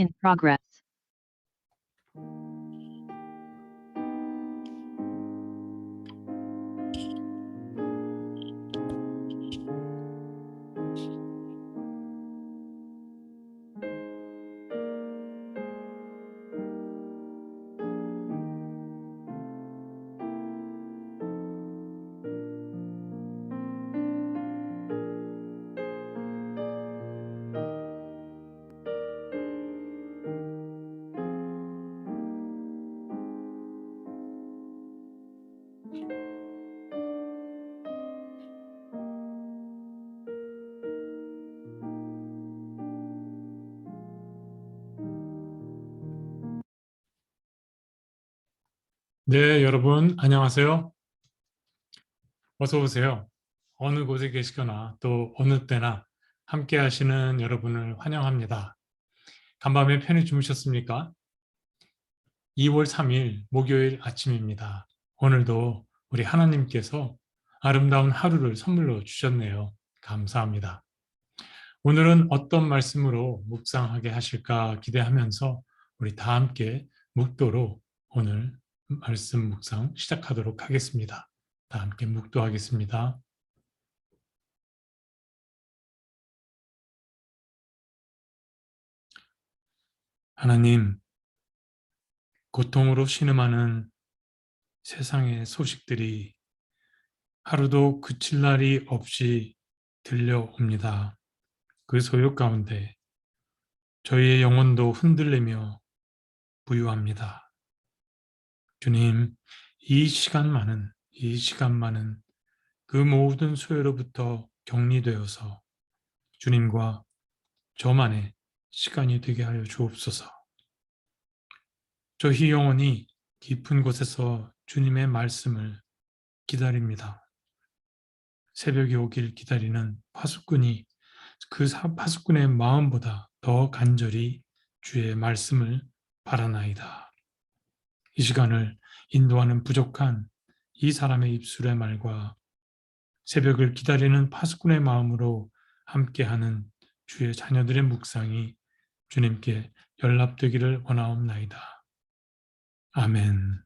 In progress. 네, 여러분, 안녕하세요. 어서 오세요. 어느 곳에 계시거나 또 어느 때나 함께 하시는 여러분을 환영합니다. 간밤에 편히 주무셨습니까? 2월 3일 목요일 아침입니다. 오늘도 우리 하나님께서 아름다운 하루를 선물로 주셨네요. 감사합니다. 오늘은 어떤 말씀으로 묵상하게 하실까 기대하면서 우리 다 함께 묵도로 오늘 말씀 묵상 시작하도록 하겠습니다. 다 함께 묵도하겠습니다. 하나님, 고통으로 신음하는 세상의 소식들이 하루도 그칠 날이 없이 들려옵니다. 그 소요 가운데 저희의 영혼도 흔들리며 부유합니다. 주님, 이 시간만은 그 모든 소요로부터 격리되어서 주님과 저만의 시간이 되게 하여 주옵소서. 저희 영혼이 깊은 곳에서 주님의 말씀을 기다립니다. 새벽이 오길 기다리는 파수꾼이 그 파수꾼의 마음보다 더 간절히 주의 말씀을 바라나이다. 이 시간을 인도하는 부족한 이 사람의 입술의 말과 새벽을 기다리는 파수꾼의 마음으로 함께하는 주의 자녀들의 묵상이 주님께 연락되기를 원하옵나이다. 아멘.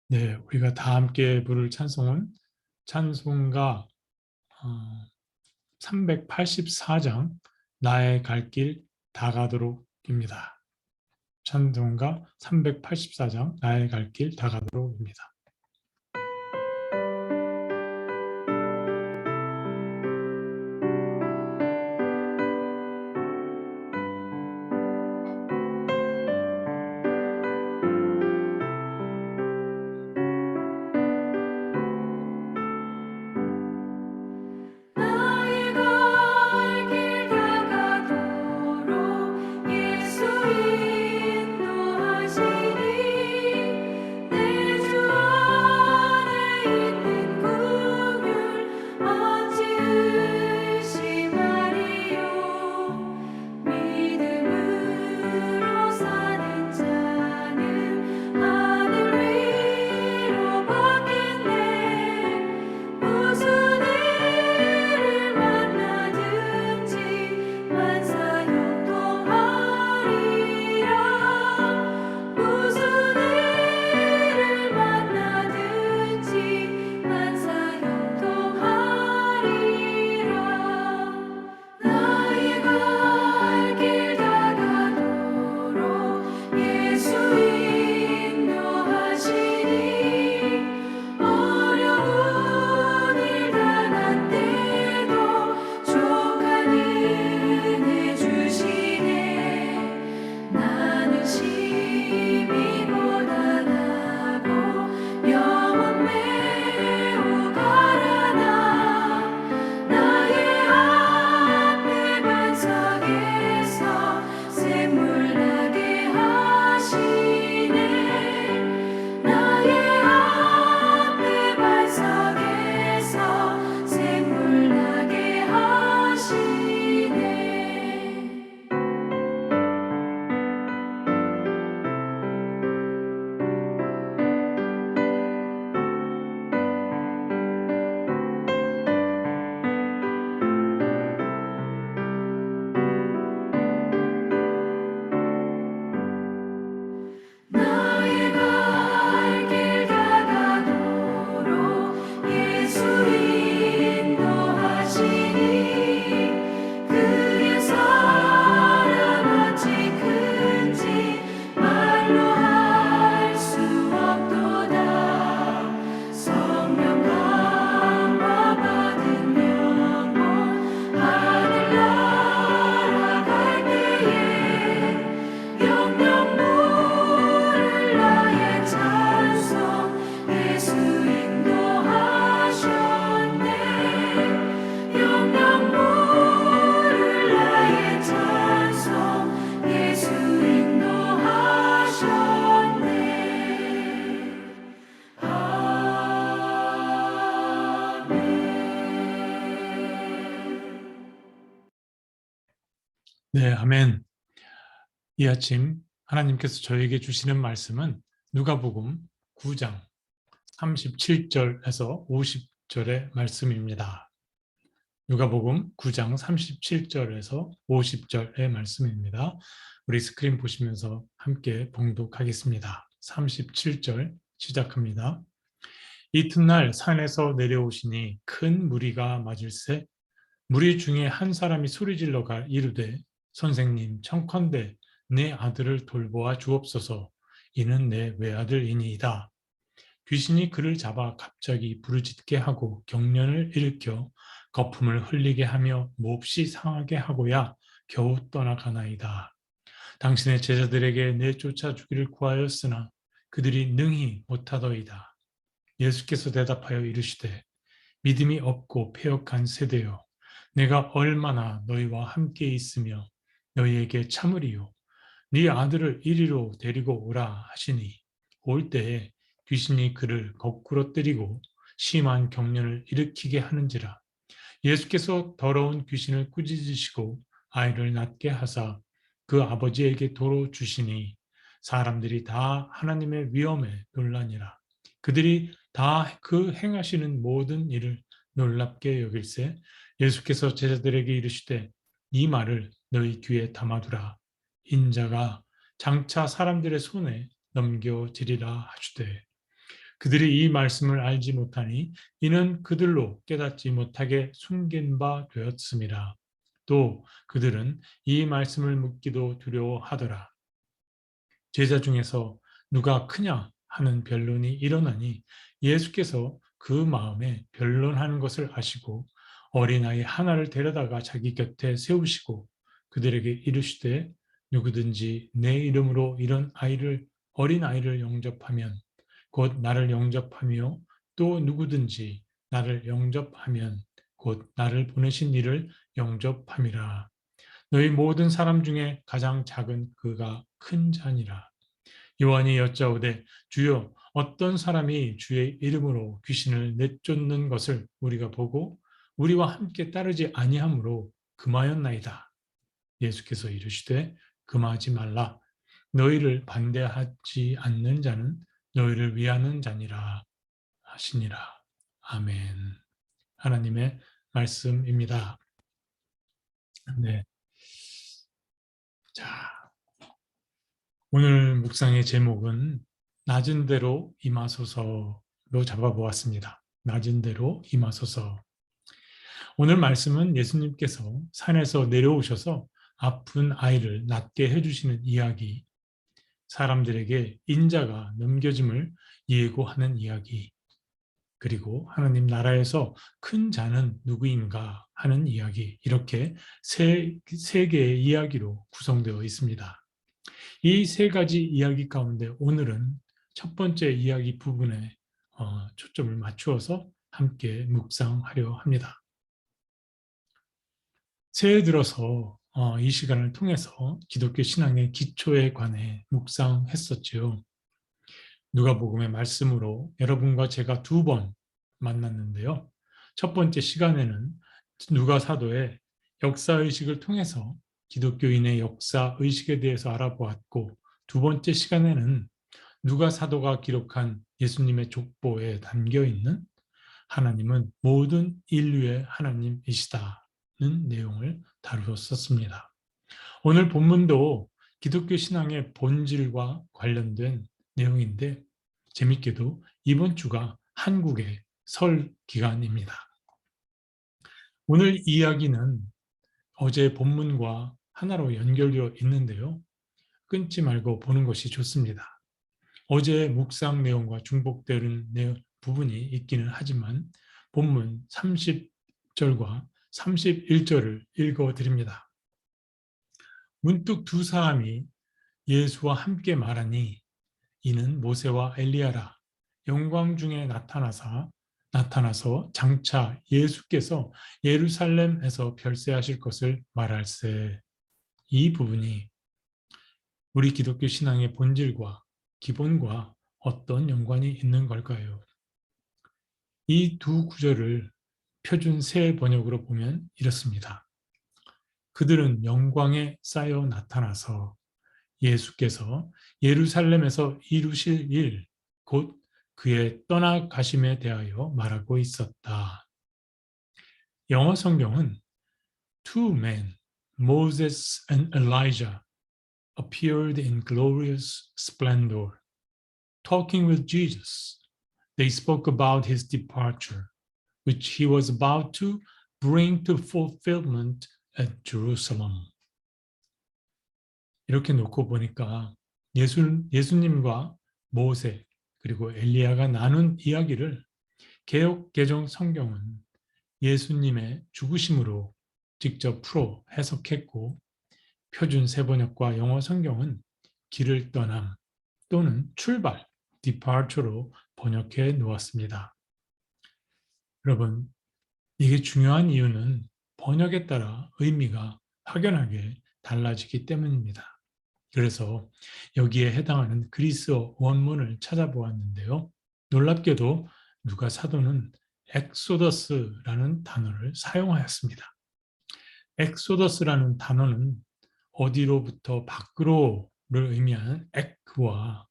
네, 우리가 다 함께 부를 찬송은 찬송가 384장 나의 갈 길 다 가도록입니다. 찬송가 384장 나의 갈 길 다 가도록입니다. 예수 인도하시니 내 주 네, 아멘. 이 아침 하나님께서 저에게 주시는 말씀은 누가복음 9장 37절에서 50절의 말씀입니다. 누가복음 9장 37절에서 50절의 말씀입니다. 우리 스크린 보시면서 함께 봉독하겠습니다. 37절 시작합니다. 이튿날 산에서 내려오시니 큰 무리가 맞을세 무리 중에 한 사람이 소리질러 이르되 선생님 청컨대 내 아들을 돌보아 주옵소서. 이는 내 외아들이니이다. 귀신이 그를 잡아 갑자기 부르짖게 하고 경련을 일으켜 거품을 흘리게 하며 몹시 상하게 하고야 겨우 떠나가나이다. 당신의 제자들에게 내쫓아 주기를 구하였으나 그들이 능히 못하더이다. 예수께서 대답하여 이르시되 믿음이 없고 패역한 세대여 내가 얼마나 너희와 함께 있으며 너희에게 참으리요 네 아들을 이리로 데리고 오라 하시니 올 때에 귀신이 그를 거꾸로 때리고 심한 경련을 일으키게 하는지라 예수께서 더러운 귀신을 꾸짖으시고 아이를 낫게 하사 그 아버지에게 도로 주시니 사람들이 다 하나님의 위엄에 놀라니라 그들이 다 그 행하시는 모든 일을 놀랍게 여길세 예수께서 제자들에게 이르시되 이 말을 너희 귀에 담아두라 인자가 장차 사람들의 손에 넘겨지리라 하시되 그들이 이 말씀을 알지 못하니 이는 그들로 깨닫지 못하게 숨긴 바 되었음이라. 또 그들은 이 말씀을 묻기도 두려워하더라. 제자 중에서 누가 크냐 하는 변론이 일어나니 예수께서 그 마음에 변론하는 것을 아시고 어린아이 하나를 데려다가 자기 곁에 세우시고 그들에게 이르시되 누구든지 내 이름으로 이런 어린아이를 영접하면 곧 나를 영접하며 또 누구든지 나를 영접하면 곧 나를 보내신 이를 영접함이라. 너희 모든 사람 중에 가장 작은 그가 큰 자니라. 요한이 여짜오되 주여 어떤 사람이 주의 이름으로 귀신을 내쫓는 것을 우리가 보고 우리와 함께 따르지 아니하므로 금하였나이다. 예수께서 이르시되 금하지 말라. 너희를 반대하지 않는 자는 너희를 위하는 자니라 하시니라. 아멘. 하나님의 말씀입니다. 네. 자, 오늘 묵상의 제목은 낮은 대로 임하소서로 잡아보았습니다. 낮은 대로 임하소서. 오늘 말씀은 예수님께서 산에서 내려오셔서 아픈 아이를 낫게 해주시는 이야기, 사람들에게 인자가 넘겨짐을 예고하는 이야기, 그리고 하나님 나라에서 큰 자는 누구인가 하는 이야기, 이렇게 세 개의 이야기로 구성되어 있습니다. 이 세 가지 이야기 가운데 오늘은 첫 번째 이야기 부분에 초점을 맞추어서 함께 묵상하려 합니다. 새해 들어서 이 시간을 통해서 기독교 신앙의 기초에 관해 묵상했었지요. 누가복음의 말씀으로 여러분과 제가 2번 만났는데요. 첫 번째 시간에는 누가 사도의 역사의식을 통해서 기독교인의 역사의식에 대해서 알아보았고 두 번째 시간에는 누가 사도가 기록한 예수님의 족보에 담겨있는 하나님은 모든 인류의 하나님이시다는 내용을 다루었습니다. 오늘 본문도 기독교 신앙의 본질과 관련된 내용인데 재밌게도 이번 주가 한국의 설 기간입니다. 오늘 이야기는 어제 본문과 하나로 연결되어 있는데요. 끊지 말고 보는 것이 좋습니다. 어제 묵상 내용과 중복되는 부분이 있기는 하지만 본문 30절과 31절을 읽어드립니다. 문득 두 사람이 예수와 함께 말하니 이는 모세와 엘리야라. 영광 중에 나타나서 장차 예수께서 예루살렘에서 별세하실 것을 말할세. 이 부분이 우리 기독교 신앙의 본질과 기본과 어떤 연관이 있는 걸까요? 이 두 구절을 표준 새 번역으로 보면 이렇습니다. 그들은 영광에 쌓여 나타나서 예수께서 예루살렘에서 이루실 일, 곧 그의 떠나가심에 대하여 말하고 있었다. 영어 성경은 two men, Moses and Elijah, appeared in glorious splendor. Talking with Jesus, they spoke about his departure, which he was about to bring to fulfillment at Jerusalem. 이렇게 놓고 보니까 예수님과 모세 그리고 엘리야가 나눈 이야기를 개역 개정 성경은 예수님의 죽으심으로 직접 풀어 해석했고, 표준 세번역과 영어 성경은 길을 떠남 또는 출발, departure로 번역해 놓았습니다. 여러분, 이게 중요한 이유는 번역에 따라 의미가 확연하게 달라지기 때문입니다. 그래서 여기에 해당하는 그리스어 원문을 찾아보았는데요. 놀랍게도 누가 사도는 엑소더스라는 단어를 사용하였습니다. 엑소더스라는 단어는 어디로부터 밖으로를 의미하는 엑와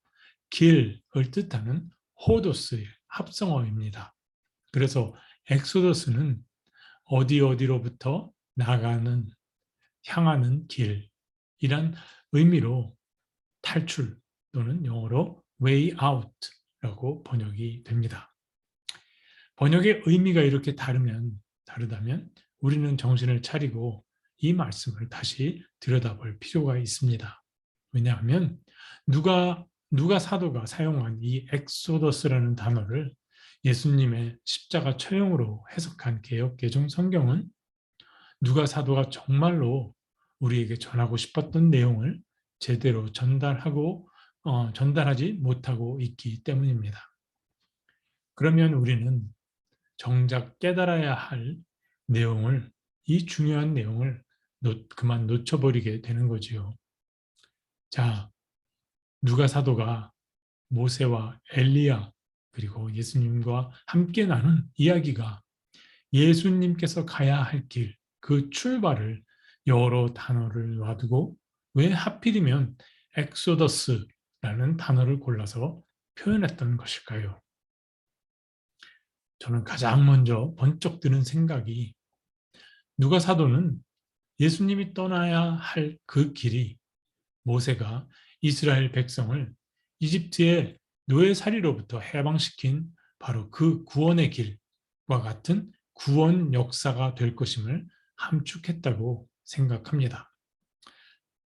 길을 뜻하는 호도스의 합성어입니다. 그래서 엑소더스는 어디로부터 나가는, 향하는 길이란 의미로 탈출 또는 영어로 way out라고 번역이 됩니다. 번역의 의미가 이렇게 다르다면 우리는 정신을 차리고 이 말씀을 다시 들여다볼 필요가 있습니다. 왜냐하면 누가 사도가 사용한 이 엑소더스라는 단어를 예수님의 십자가 처형으로 해석한 개역 개정 성경은 누가 사도가 정말로 우리에게 전하고 싶었던 내용을 제대로 전달하지 못하고 있기 때문입니다. 그러면 우리는 정작 깨달아야 할 내용을, 이 중요한 내용을 그만 놓쳐버리게 되는 거지요. 자, 누가 사도가 모세와 엘리야 그리고 예수님과 함께 나눈 이야기가 예수님께서 가야 할 길, 그 출발을 여러 단어를 놔두고 왜 하필이면 엑소더스라는 단어를 골라서 표현했던 것일까요? 저는 가장 먼저 번쩍 드는 생각이, 누가 사도는 예수님이 떠나야 할 그 길이 모세가 이스라엘 백성을 이집트의 노예살이로부터 해방시킨 바로 그 구원의 길과 같은 구원 역사가 될 것임을 함축했다고 생각합니다.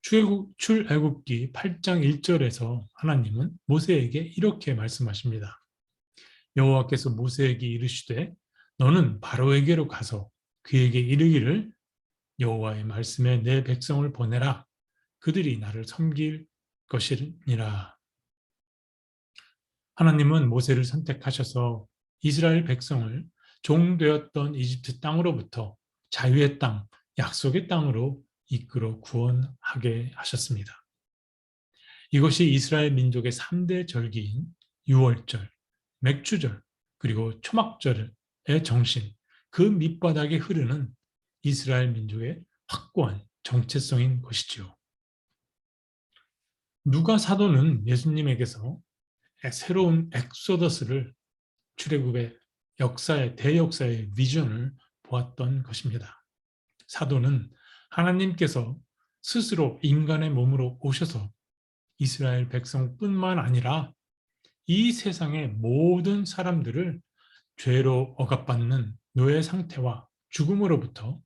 출애굽기 8장 1절에서 하나님은 모세에게 이렇게 말씀하십니다. 여호와께서 모세에게 이르시되 너는 바로에게로 가서 그에게 이르기를 여호와의 말씀에 내 백성을 보내라. 그들이 나를 섬길 것이니라. 하나님은 모세를 선택하셔서 이스라엘 백성을 종되었던 이집트 땅으로부터 자유의 땅, 약속의 땅으로 이끌어 구원하게 하셨습니다. 이것이 이스라엘 민족의 3대 절기인 유월절, 맥주절, 그리고 초막절의 정신, 그 밑바닥에 흐르는 이스라엘 민족의 확고한 정체성인 것이지요. 누가 사도는 예수님에게서 새로운 엑소더스를, 출애굽의 대역사의 비전을 보았던 것입니다. 사도는 하나님께서 스스로 인간의 몸으로 오셔서 이스라엘 백성뿐만 아니라 이 세상의 모든 사람들을 죄로 억압받는 노예 상태와 죽음으로부터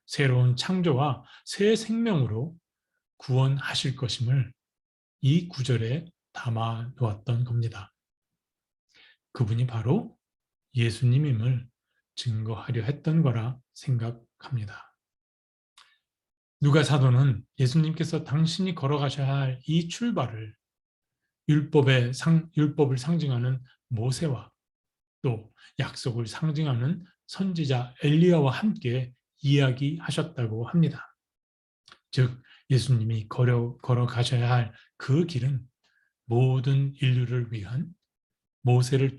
새로운 창조와 새 생명으로 구원하실 것임을 이 구절에 담아 놓았던 겁니다. 그분이 바로 예수님임을 증거하려 했던 거라 생각합니다. 누가 사도는 예수님께서 당신이 걸어가셔야 할 이 출발을 율법을 상징하는 모세와 또 약속을 상징하는 선지자 엘리야와 함께 이야기하셨다고 합니다. 즉 예수님이 걸어가셔야 할 그 길은 모든 인류를 위한 모세를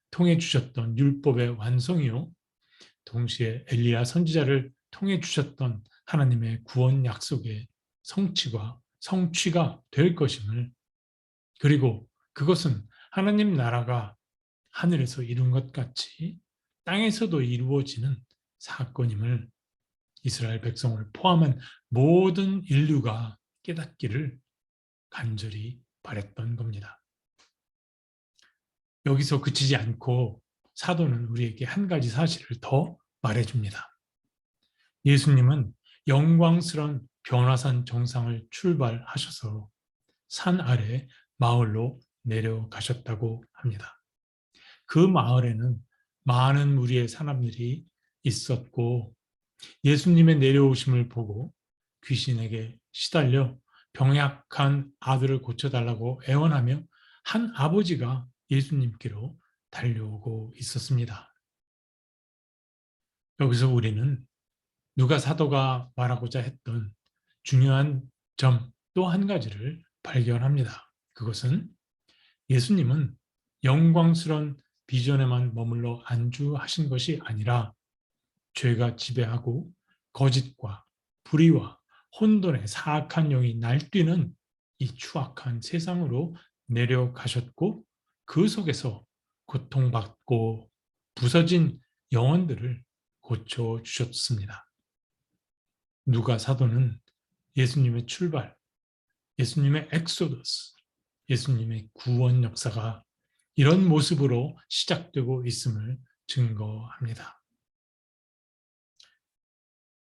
통해 주셨던 율법의 완성이요, 동시에 엘리야 선지자를 통해 주셨던 하나님의 구원 약속의 성취가 될 것임을, 그리고 그것은 하나님 나라가 하늘에서 이룬 것 같이 땅에서도 이루어지는 사건임을 이스라엘 백성을 포함한 모든 인류가 깨닫기를 간절히 바랬던 겁니다. 여기서 그치지 않고 사도는 우리에게 한 가지 사실을 더 말해줍니다. 예수님은 영광스러운 변화산 정상을 출발하셔서 산 아래 마을로 내려가셨다고 합니다. 그 마을에는 많은 무리의 사람들이 있었고, 예수님의 내려오심을 보고 귀신에게 시달려 병약한 아들을 고쳐달라고 애원하며 한 아버지가 예수님께로 달려오고 있었습니다. 여기서 우리는 누가 사도가 말하고자 했던 중요한 점 또 한 가지를 발견합니다. 그것은 예수님은 영광스러운 비전에만 머물러 안주하신 것이 아니라 죄가 지배하고 거짓과 불의와 혼돈의 사악한 영이 날뛰는 이 추악한 세상으로 내려가셨고, 그 속에서 고통받고 부서진 영혼들을 고쳐주셨습니다. 누가 사도는 예수님의 출발, 예수님의 엑소더스, 예수님의 구원 역사가 이런 모습으로 시작되고 있음을 증거합니다.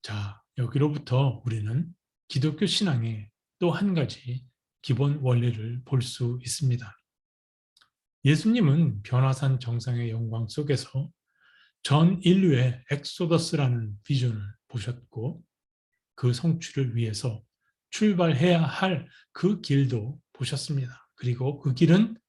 자, 여기로부터 우리는 기독교 신앙의 또 한 가지 기본 원리를 볼 수 있습니다. 예수님은 변화산 정상의 영광 속에서 전 인류의 엑소더스라는 비전을 보셨고, 그 성취를 위해서 출발해야 할 그 길도 보셨습니다. 그리고 그 길은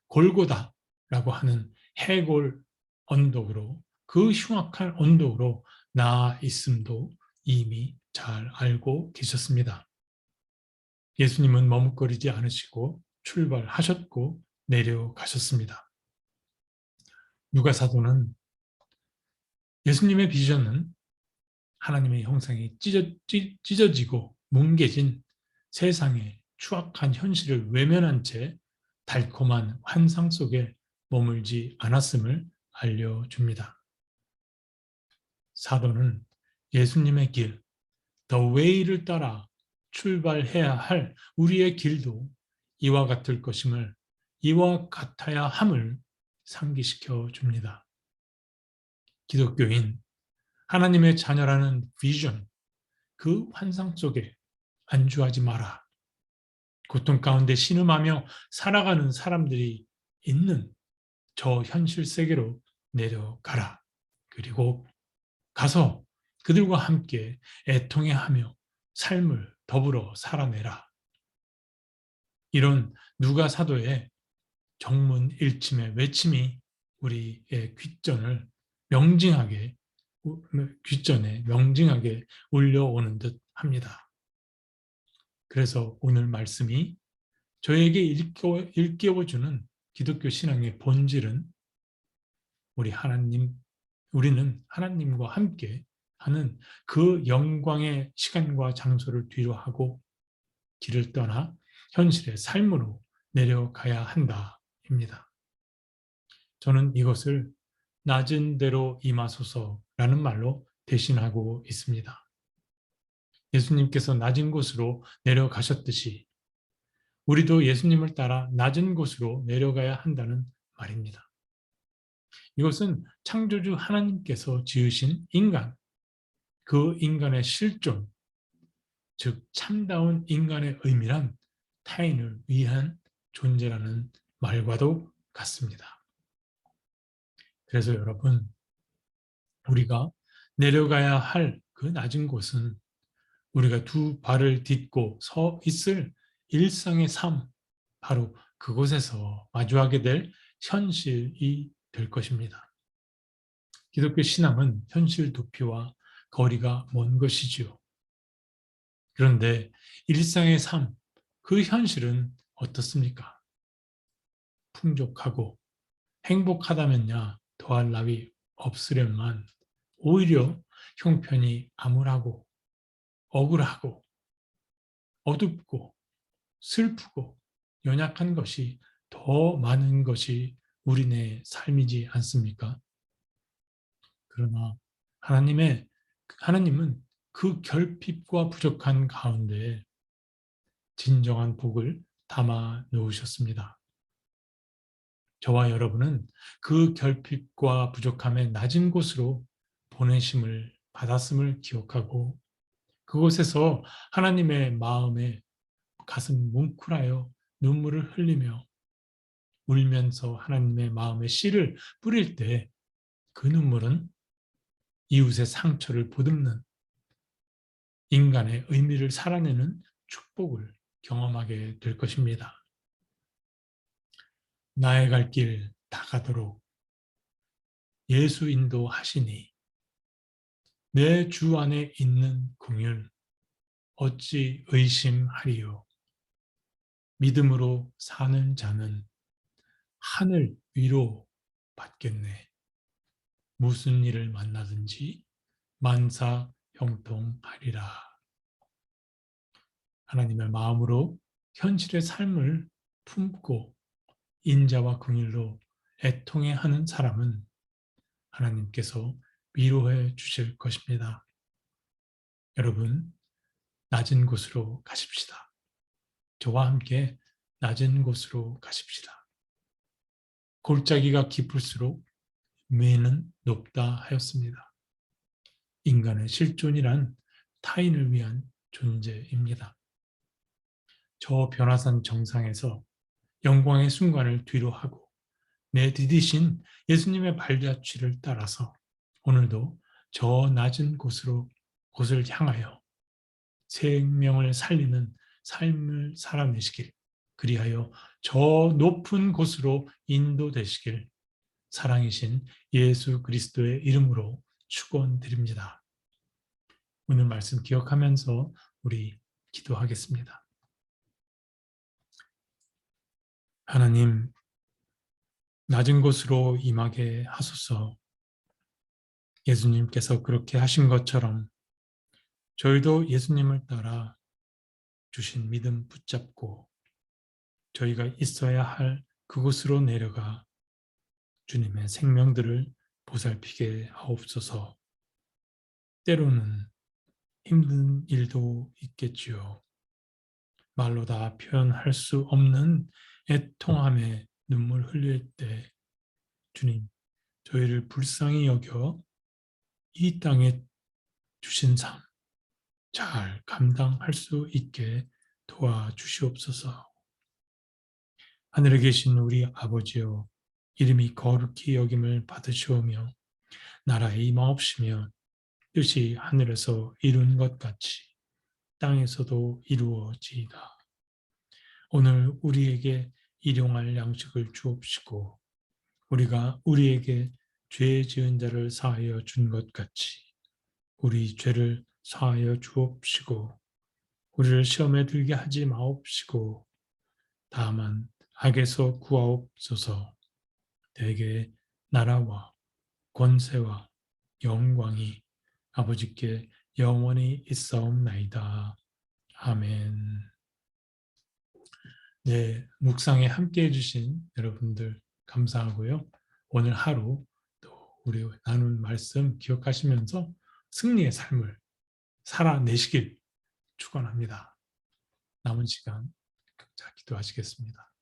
골고다라고 하는 해골 언덕으로, 그 흉악한 언덕으로 나아 있음도 이미 잘 알고 계셨습니다. 예수님은 머뭇거리지 않으시고 출발하셨고 내려가셨습니다. 누가 사도는 예수님의 비전은 하나님의 형상이 찢어지고 뭉개진 세상의 추악한 현실을 외면한 채 달콤한 환상 속에 머물지 않았음을 알려줍니다. 사도는 예수님의 길, The Way를 따라 출발해야 할 우리의 길도 이와 같을 것임을, 이와 같아야 함을 상기시켜 줍니다. 기독교인, 하나님의 자녀라는 비전, 그 환상 속에 안주하지 마라. 고통 가운데 신음하며 살아가는 사람들이 있는 저 현실 세계로 내려가라. 그리고 가서 그들과 함께 애통해하며 삶을 더불어 살아내라. 이런 누가 사도의 정문 일침의 외침이 우리의 귓전에 명징하게 울려오는 듯 합니다. 그래서 오늘 말씀이 저에게 일깨워주는 기독교 신앙의 본질은 우리는 하나님과 함께 하는 그 영광의 시간과 장소를 뒤로하고 길을 떠나 현실의 삶으로 내려가야 한다입니다. 저는 이것을 낮은 대로 임하소서라는 말로 대신하고 있습니다. 예수님께서 낮은 곳으로 내려가셨듯이 우리도 예수님을 따라 낮은 곳으로 내려가야 한다는 말입니다. 이것은 창조주 하나님께서 지으신 인간, 그 인간의 실존, 즉 참다운 인간의 의미란 타인을 위한 존재라는 말과도 같습니다. 그래서 여러분, 우리가 내려가야 할 그 낮은 곳은 우리가 두 발을 딛고 서 있을 일상의 삶, 바로 그곳에서 마주하게 될 현실이 될 것입니다. 기독교 신앙은 현실 도피와 거리가 먼 것이지요. 그런데 일상의 삶, 그 현실은 어떻습니까? 풍족하고 행복하다면야 더할 나위 없으련만 오히려 형편이 암울하고 억울하고 어둡고 슬프고 연약한 것이 더 많은 것이 우리네 삶이지 않습니까? 그러나 하나님은 그 결핍과 부족한 가운데 진정한 복을 담아 놓으셨습니다. 저와 여러분은 그 결핍과 부족함의 낮은 곳으로 보내심을 받았음을 기억하고 그곳에서 하나님의 마음에 가슴 뭉클하여 눈물을 흘리며 울면서 하나님의 마음에 씨를 뿌릴 때 그 눈물은 이웃의 상처를 보듬는 인간의 의미를 살아내는 축복을 경험하게 될 것입니다. 나의 갈 길 다 가도록 예수 인도하시니 내 주 안에 있는 긍휼 어찌 의심하리요. 믿음으로 사는 자는 하늘 위로 받겠네. 무슨 일을 만나든지 만사 형통하리라. 하나님의 마음으로 현실의 삶을 품고 인자와 긍휼로 애통해 하는 사람은 하나님께서 위로해 주실 것입니다. 여러분, 낮은 곳으로 가십시다. 저와 함께 낮은 곳으로 가십시다. 골짜기가 깊을수록 매는 높다 하였습니다. 인간의 실존이란 타인을 위한 존재입니다. 저 변화산 정상에서 영광의 순간을 뒤로 하고 내디디신 예수님의 발자취를 따라서 오늘도 저 낮은 곳을 향하여 생명을 살리는 삶을 살아내시길, 그리하여 저 높은 곳으로 인도되시길 사랑이신 예수 그리스도의 이름으로 축원드립니다. 오늘 말씀 기억하면서 우리 기도하겠습니다. 하나님, 낮은 곳으로 임하게 하소서. 예수님께서 그렇게 하신 것처럼 저희도 예수님을 따라 주신 믿음 붙잡고 저희가 있어야 할 그곳으로 내려가 주님의 생명들을 보살피게 하옵소서. 때로는 힘든 일도 있겠지요. 말로 다 표현할 수 없는 애통함에 눈물 흘릴 때 주님, 저희를 불쌍히 여겨 이 땅에 주신 삶 잘 감당할 수 있게 도와주시옵소서. 하늘에 계신 우리 아버지여, 이름이 거룩히 여김을 받으시오며 나라에 임하옵시며 뜻이 하늘에서 이룬 것 같이 땅에서도 이루어지이다. 오늘 우리에게 일용할 양식을 주옵시고 우리가 우리에게 죄 지은 자를 사하여 준 것 같이 우리 죄를 사하여 주옵시고 우리를 시험에 들게 하지 마옵시고 다만 악에서 구하옵소서. 대개 나라와 권세와 영광이 아버지께 영원히 있사옵나이다. 아멘. 네, 묵상에 함께해 주신 여러분들 감사하고요. 오늘 하루 또 우리 나눈 말씀 기억하시면서 승리의 삶을 살아내시길 축원합니다. 남은 시간 각자 기도하시겠습니다.